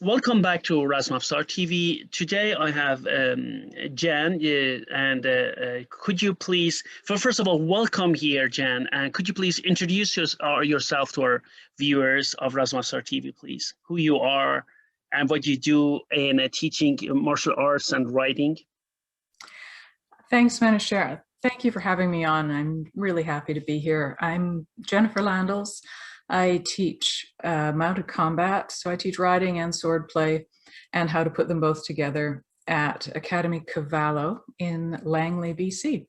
Welcome back to Razmavsar TV. Today I have Jan, and could you please, first of all, welcome here, Jan, and could you please introduce yourself to our viewers of Razmavsar TV, please? Who you are and what you do in teaching martial arts and writing. Thanks, Manishar. Thank you for having me on. I'm really happy to be here. I'm Jennifer Landels. I teach mounted combat, so I teach riding and swordplay and how to put them both together at Academie Cavallo in Langley, BC.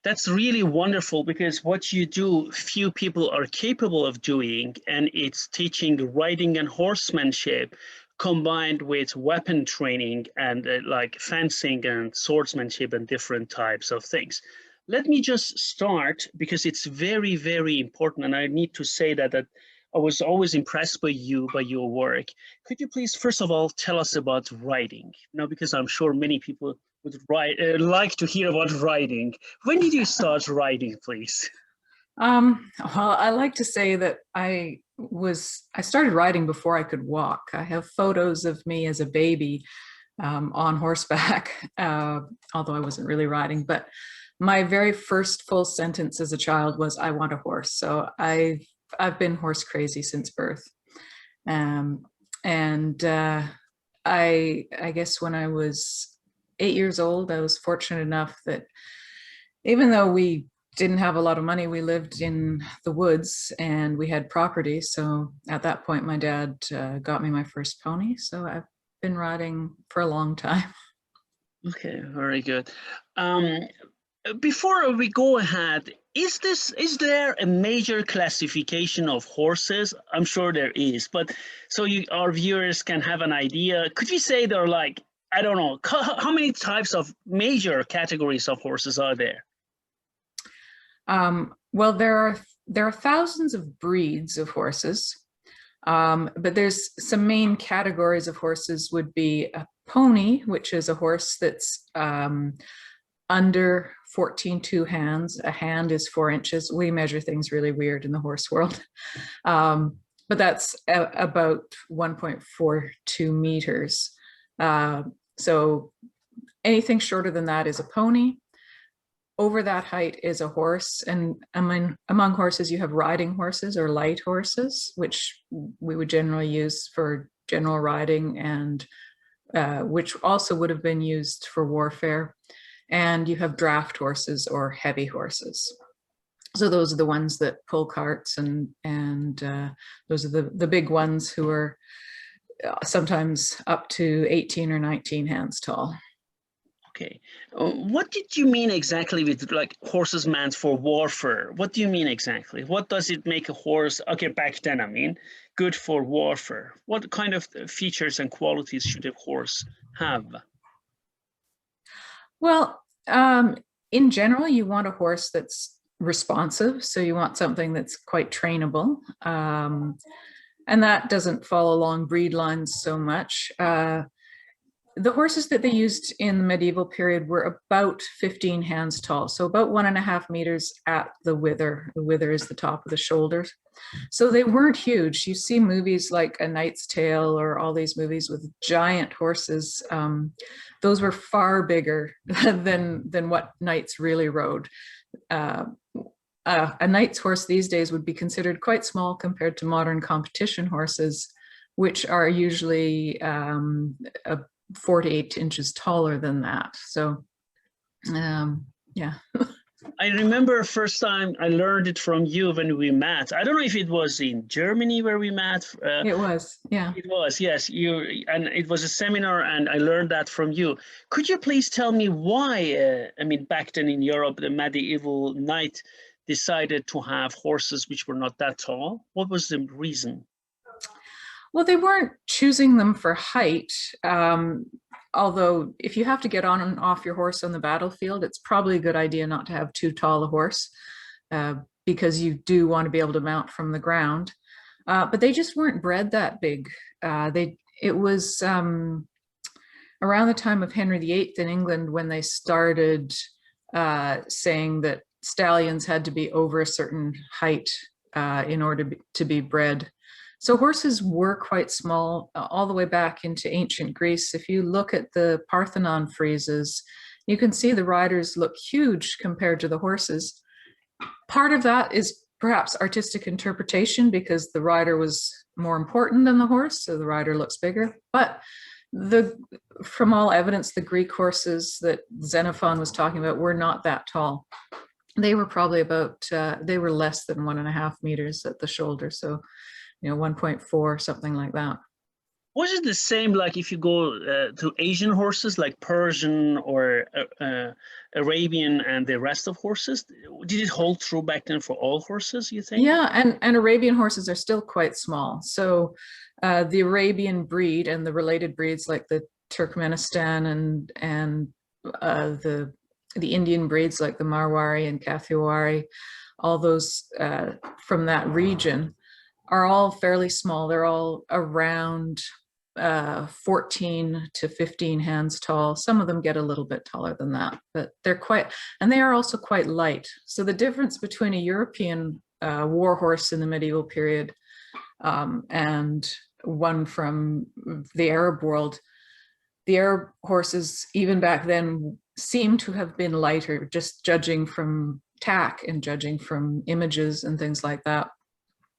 That's really wonderful because what you do, few people are capable of doing, and it's teaching riding and horsemanship combined with weapon training and like fencing and swordsmanship and different types of things. Let me just start because it's very, very important. And I need to say that I was always impressed by your work. Could you please, first of all, tell us about writing? Because I'm sure many people would like to hear about writing. When did you start writing, please? Well, I like to say that I started riding before I could walk. I have photos of me as a baby on horseback, although I wasn't really riding, but my very first full sentence as a child was, "I want a horse." So I've been horse crazy since birth. I guess when I was 8 years old, I was fortunate enough that even though we didn't have a lot of money, we lived in the woods and we had property. So at that point, my dad got me my first pony. So I've been riding for a long time. Okay, very good. Before we go ahead, is there a major classification of horses? I'm sure there is, but so our viewers can have an idea. Could you say there are, like, I don't know, how many types of major categories of horses are there? Well, there are thousands of breeds of horses, but there's some main categories of horses would be a pony, which is a horse that's under 14 hands. A hand is 4 inches. We measure things really weird in the horse world. But that's about 1.42 meters. So anything shorter than that is a pony. Over that height is a horse. And among horses, you have riding horses or light horses, which we would generally use for general riding, and which also would have been used for warfare. And you have draft horses or heavy horses. So those are the ones that pull carts, and those are the big ones who are sometimes up to 18 or 19 hands tall. Okay. What did you mean exactly with, like, horses meant for warfare? What do you mean exactly? What does it make a horse, okay, back then, I mean, good for warfare? What kind of features and qualities should a horse have? Well, in general, you want a horse that's responsive. So you want something that's quite trainable. And that doesn't follow along breed lines so much. The horses that they used in the medieval period were about 15 hands tall, so about 1.5 meters at the wither. The wither is the top of the shoulders. So they weren't huge. You see movies like A Knight's Tale or all these movies with giant horses. Those were far bigger than what knights really rode. A knight's horse these days would be considered quite small compared to modern competition horses, which are usually 4 to 8 inches taller than that. So, yeah. I remember first time I learned it from you when we met. I don't know if it was in Germany where we met. It was, yeah. It was, yes. And it was a seminar, and I learned that from you. Could you please tell me why? I mean, back then in Europe, the medieval knight decided to have horses which were not that tall. What was the reason? Well, they weren't choosing them for height, although if you have to get on and off your horse on the battlefield, it's probably a good idea not to have too tall a horse, because you do want to be able to mount from the ground. But they just weren't bred that big. It was around the time of Henry VIII in England when they started saying that stallions had to be over a certain height in order to be bred. So horses were quite small all the way back into ancient Greece. If you look at the Parthenon friezes, you can see the riders look huge compared to the horses. Part of that is perhaps artistic interpretation because the rider was more important than the horse, so the rider looks bigger. But from all evidence, the Greek horses that Xenophon was talking about were not that tall. They were probably about, they were less than 1.5 meters at the shoulder. So, 1.4, something like that. Was it the same like if you go to Asian horses like Persian or Arabian and the rest of horses? Did it hold true back then for all horses, you think? Yeah, and Arabian horses are still quite small. So the Arabian breed and the related breeds like the Turkmenistan and the Indian breeds like the Marwari and Kathiawari, all those from that region are all fairly small. They're all around 14 to 15 hands tall. Some of them get a little bit taller than that, but they're quite, and they are also quite light. So the difference between a European war horse in the medieval period and one from the Arab world, the Arab horses, even back then, seem to have been lighter, just judging from tack and judging from images and things like that.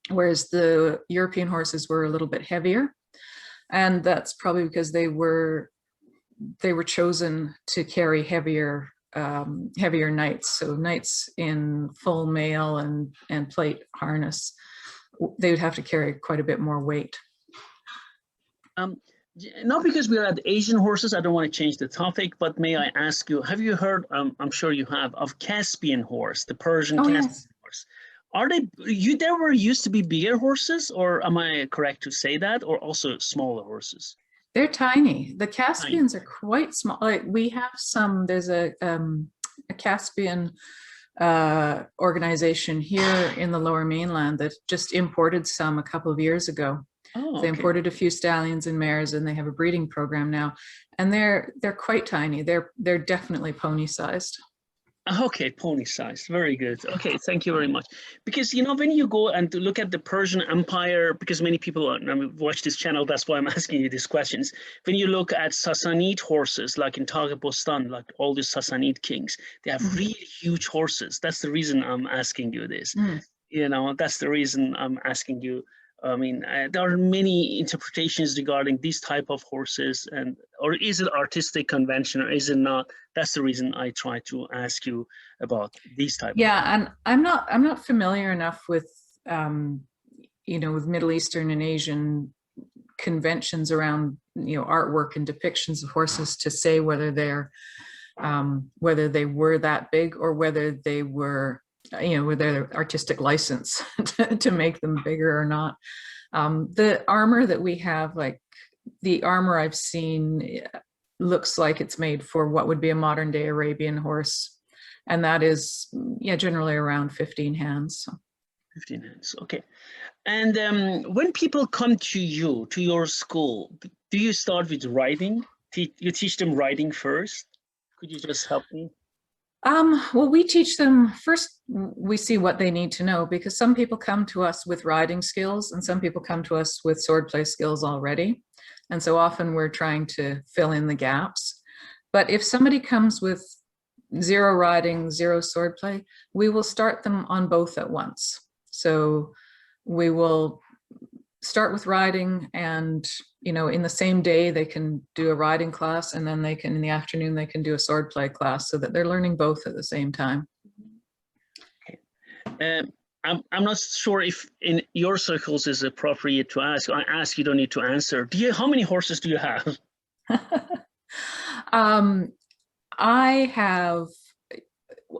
Whereas the European horses were a little bit heavier. And that's probably because they were chosen to carry heavier knights. So knights in full mail and plate harness, they would have to carry quite a bit more weight. Not because we are at Asian horses, I don't want to change the topic, but may I ask you, have you heard, I'm sure you have, of Caspian horse, the Persian Caspian horse? Are there were used to be bigger horses, or am I correct to say that, or also smaller horses? They're tiny. The Caspians are quite small. Like we have some, there's a Caspian organization here in the Lower Mainland that just imported some a couple of years ago. Oh, they imported a few stallions and mares, and they have a breeding program now, and they're quite tiny. They're definitely pony sized. Okay, pony sized. Very good. Okay, thank you very much. Because, when you go and look at the Persian Empire, because many people watch this channel, that's why I'm asking you these questions. When you look at Sassanid horses, like in Taghi-Bostan, like all the Sassanid kings, they have really huge horses. That's the reason I'm asking you this. That's the reason I'm asking you. I mean, there are many interpretations regarding these type of horses, or is it artistic convention, or is it not? That's the reason I try to ask you about these type. Yeah, and I'm not familiar enough with with Middle Eastern and Asian conventions around artwork and depictions of horses to say whether they were that big or whether they were with their artistic license to make them bigger or not. The armor that we have, like the armor I've seen, looks like it's made for what would be a modern day Arabian horse. And that is, generally around 15 hands. 15 hands, okay. And when people come to your school, do you start with riding? You teach them riding first? Could you just help me? Well, we teach them first. We see what they need to know, because some people come to us with riding skills and some people come to us with swordplay skills already. And so often we're trying to fill in the gaps. But if somebody comes with 0 riding, 0 swordplay, we will start them on both at once. So we will start with riding, and in the same day they can do a riding class, and then in the afternoon they can do a swordplay class, so that they're learning both at the same time. Okay. I'm not sure if in your circles is appropriate to ask. I ask, you don't need to answer. How many horses do you have? I have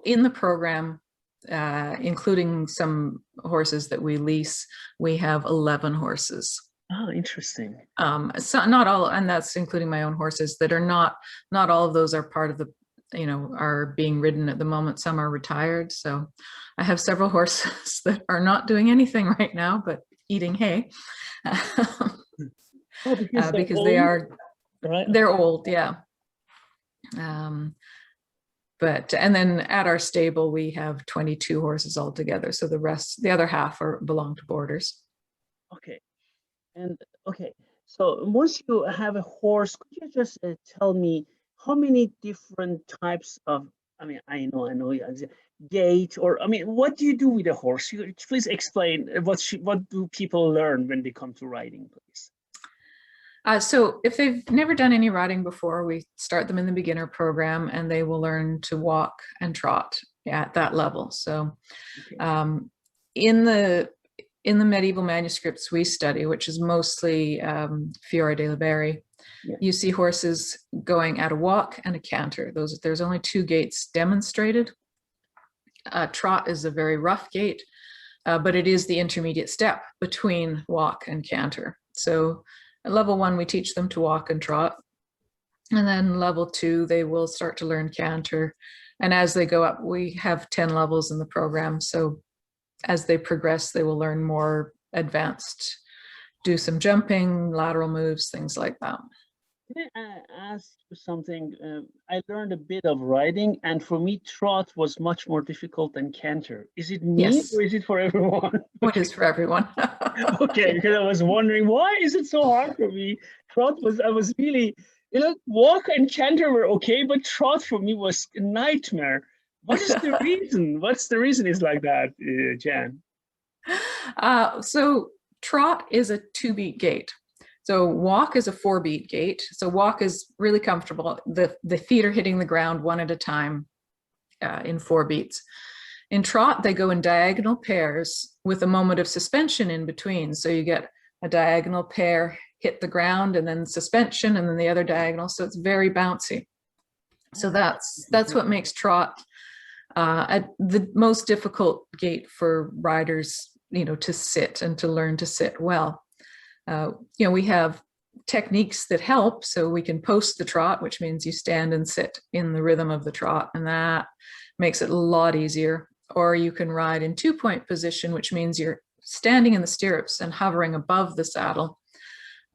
in the program, including some horses that we lease, we have 11 horses. Oh, interesting. So not all, and that's including my own horses that are not all of those are part of the, are being ridden at the moment. Some are retired. So I have several horses that are not doing anything right now, but eating hay. Because they are, right? They're old. Yeah. And then at our stable, we have 22 horses altogether. So the other half belong to boarders. Okay. And okay, so once you have a horse, could you just tell me how many different types of, I mean, I know, yeah, gait, or I mean, what do you do with a horse? You, please explain what do people learn when they come to riding, please? So if they've never done any riding before, we start them in the beginner program and they will learn to walk and trot at that level. So Okay. in the medieval manuscripts we study, which is mostly Fiore de la Berry, Yeah. you see horses going at a walk and a canter. There's only two gaits demonstrated. Trot is a very rough gait, but it is the intermediate step between walk and canter. So at level 1, we teach them to walk and trot. And then level 2, they will start to learn canter. And as they go up, we have 10 levels in the program. So as they progress, they will learn more advanced, do some jumping, lateral moves, things like that. Can I ask you something? I learned a bit of riding, and for me, trot was much more difficult than canter. Is it me Yes, or is it for everyone? it is for everyone. Okay, because I was wondering why is it so hard for me? Trot was I was really, you know, walk and canter were okay, but trot for me was a nightmare. What is the reason? What's the reason is like that, Jan? So trot is a 2-beat gait. So walk is a 4-beat gait. So walk is really comfortable. The feet are hitting the ground one at a time in 4 beats. In trot, they go in diagonal pairs with a moment of suspension in between. So you get a diagonal pair, hit the ground, and then suspension, and then the other diagonal. So it's very bouncy. So that's what makes trot the most difficult gait for riders, you know, to sit and to learn to sit well. You know, we have techniques that help. So we can post the trot, which means you stand and sit in the rhythm of the trot, and that makes it a lot easier. Or you can ride in 2-point position, which means you're standing in the stirrups and hovering above the saddle.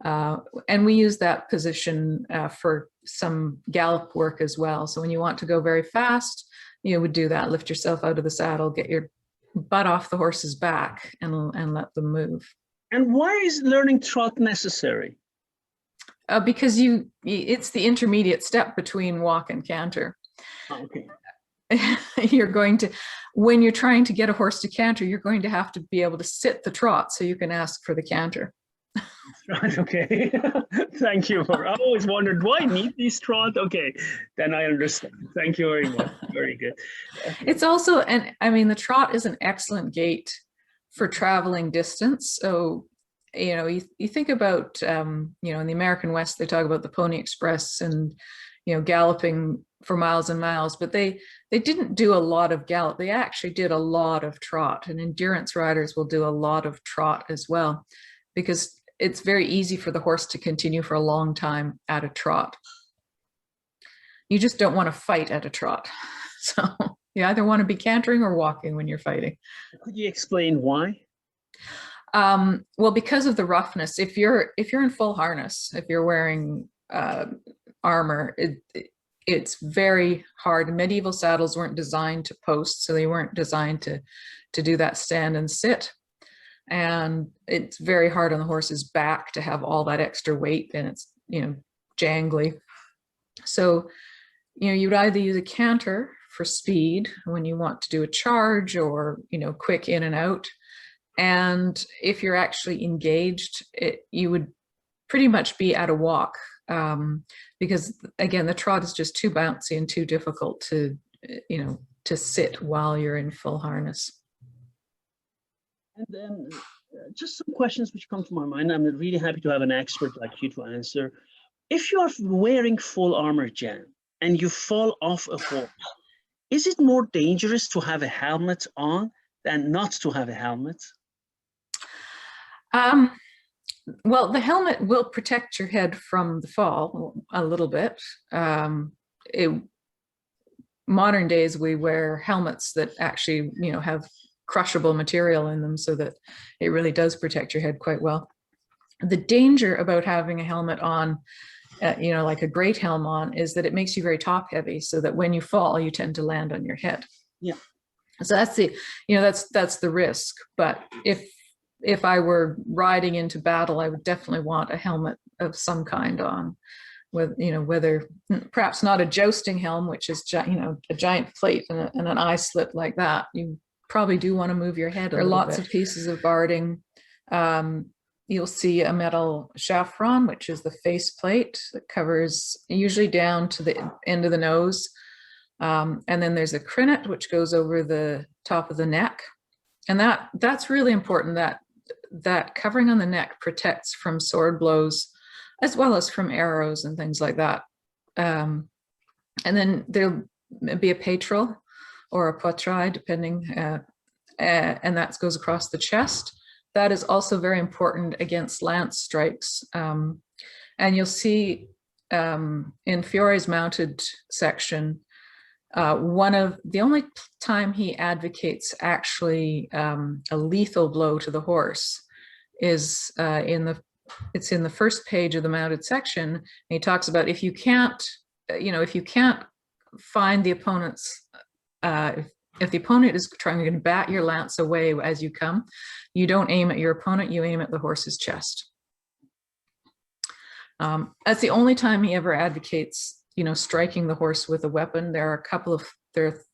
And we use that position for some gallop work as well. So when you want to go very fast, you would do that, lift yourself out of the saddle, get your butt off the horse's back, and let them move. And why is learning trot necessary? Because it's the intermediate step between walk and canter. Oh, okay. You're going to, when you're trying to get a horse to canter, you're going to have to be able to sit the trot so you can ask for the canter. Right, okay. Thank you for, I always wondered why need these trot? Okay, then I understand. Thank you very much. Very good. Okay. It's also, and I mean, the trot is an excellent gait for traveling distance. So, you know, you think about, you know, in the American West, they talk about the Pony Express and, you know, galloping for miles and miles, but they didn't do a lot of gallop. They actually did a lot of trot, and endurance riders will do a lot of trot as well, because it's very easy for the horse to continue for a long time at a trot. You just don't want to fight at a trot. So you either want to be cantering or walking when you're fighting. Could you explain why? Well, because of the roughness. If you're in full harness, if you're wearing armor, it's very hard. Medieval saddles weren't designed to post, so they weren't designed to do that stand and sit. And it's very hard on the horse's back to have all that extra weight, and it's, you know, jangly. So, you know, you'd either use a canter for speed when you want to do a charge, or, you know, quick in and out. And if you're actually engaged, you would pretty much be at a walk, because again, the trot is just too bouncy and too difficult to, you know, to sit while you're in full harness. And then just some questions which come to my mind. I'm really happy to have an expert like you to answer. If you're wearing full armor, Jan, and you fall off a horse, is it more dangerous to have a helmet on than not to have a helmet? Well, the helmet will protect your head from the fall a little bit. Modern days, we wear helmets that actually, you know, have crushable material in them, so that it really does protect your head quite well. The danger about having a helmet on, you know, like a great helm on, is that it makes you very top heavy, so that when you fall, you tend to land on your head. Yeah. So that's the, you know, that's the risk. But if if I were riding into battle, I would definitely want a helmet of some kind on, with, you know, whether perhaps not a jousting helm, which is, you know, a giant plate and an eye slit like that. You probably do want to move your head a little bit. There are lots of pieces of barding. You'll see a metal chafron, which is the face plate that covers usually down to the end of the nose. And then there's a crinnet, which goes over the top of the neck. And that's really important, that covering on the neck protects from sword blows, as well as from arrows and things like that. And then there'll be a petrel or a poitrail, depending, and that goes across the chest. That is also very important against lance strikes. And you'll see in Fiore's mounted section, the only time he advocates actually a lethal blow to the horse is it's in the first page of the mounted section. And he talks about if you can't find the opponent's, if the opponent is trying to bat your lance away as you come, you don't aim at your opponent, you aim at the horse's chest. That's the only time he ever advocates, you know, striking the horse with a weapon. There are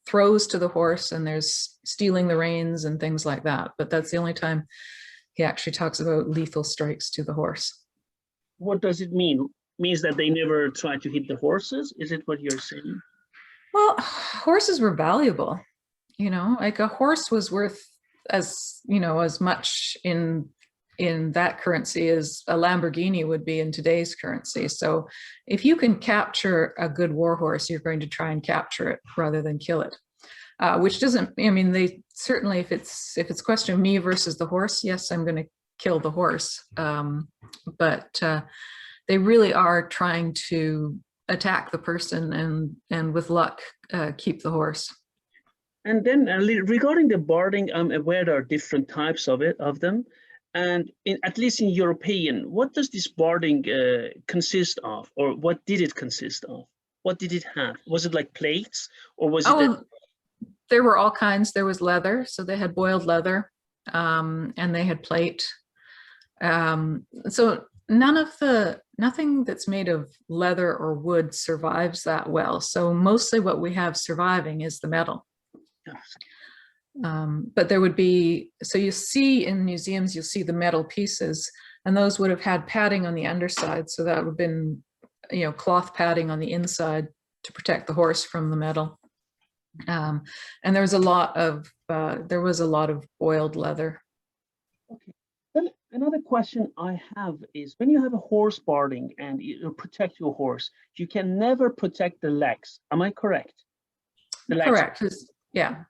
throws to the horse, and there's stealing the reins and things like that. But that's the only time he actually talks about lethal strikes to the horse. What does it mean? Means that they never try to hit the horses? Is it what you're saying? Well, horses were valuable. You know, like a horse was worth as much in that currency as a Lamborghini would be in today's currency. So if you can capture a good war horse, you're going to try and capture it rather than kill it. Which doesn't, I mean, they certainly, if it's a question of me versus the horse, yes, I'm going to kill the horse. But they really are trying to attack the person and with luck, keep the horse. And then regarding the barding, I'm aware there are different types of them. And at least in European, what does this barding consist of, or what did it consist of? What did it have? Was it like plates, or was it? There were all kinds. There was leather, so they had boiled leather, and they had plate. So nothing that's made of leather or wood survives that well. So mostly what we have surviving is the metal. But there would be, so you see in museums, you'll see the metal pieces, and those would have had padding on the underside. So that would have been, you know, cloth padding on the inside to protect the horse from the metal. And there was a lot of boiled leather. Okay. Then another question I have is, when you have a horse barding and you protect your horse, you can never protect the legs. Am I correct? The legs. Correct. Yeah.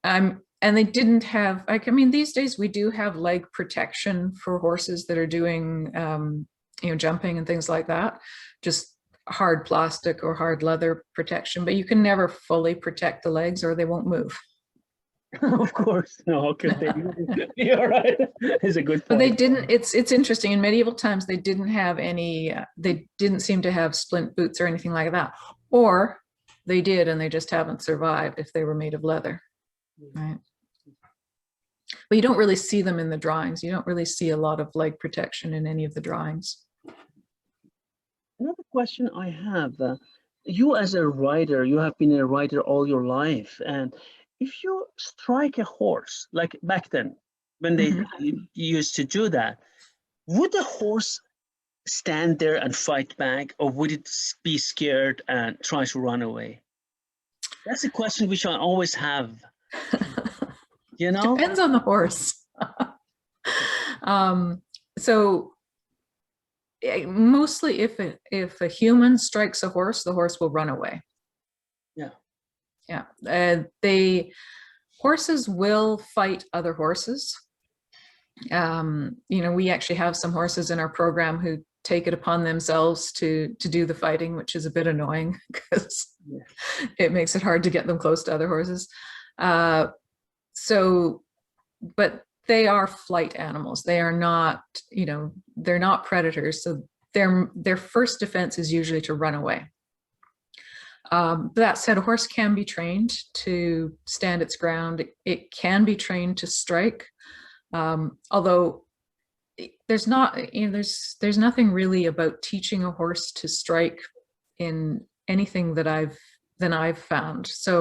And they didn't have, like, I mean, these days we do have leg protection for horses that are doing, you know, jumping and things like that. Just hard plastic or hard leather protection, but you can never fully protect the legs or they won't move. Of course, no. How could they? You're right. It's a good point. But they didn't. It's interesting. In medieval times, they didn't have any. They didn't seem to have splint boots or anything like that, or they did, and they just haven't survived if they were made of leather, right? But you don't really see them in the drawings. You don't really see a lot of leg protection in any of the drawings. Another question I have: you as a rider, you have been a rider all your life, and if you strike a horse, like back then, when they used to do that, would the horse stand there and fight back, or would it be scared and try to run away? That's a question which I always have. You know? Depends on the horse. So mostly if a human strikes a horse, the horse will run away. Yeah, horses will fight other horses. You know, we actually have some horses in our program who take it upon themselves to do the fighting, which is a bit annoying because it makes it hard to get them close to other horses. But they are flight animals. They are not, you know, they're not predators. So their first defense is usually to run away. That said, a horse can be trained to stand its ground. It can be trained to strike. Although there's not, you know, there's nothing really about teaching a horse to strike in anything that I've found. So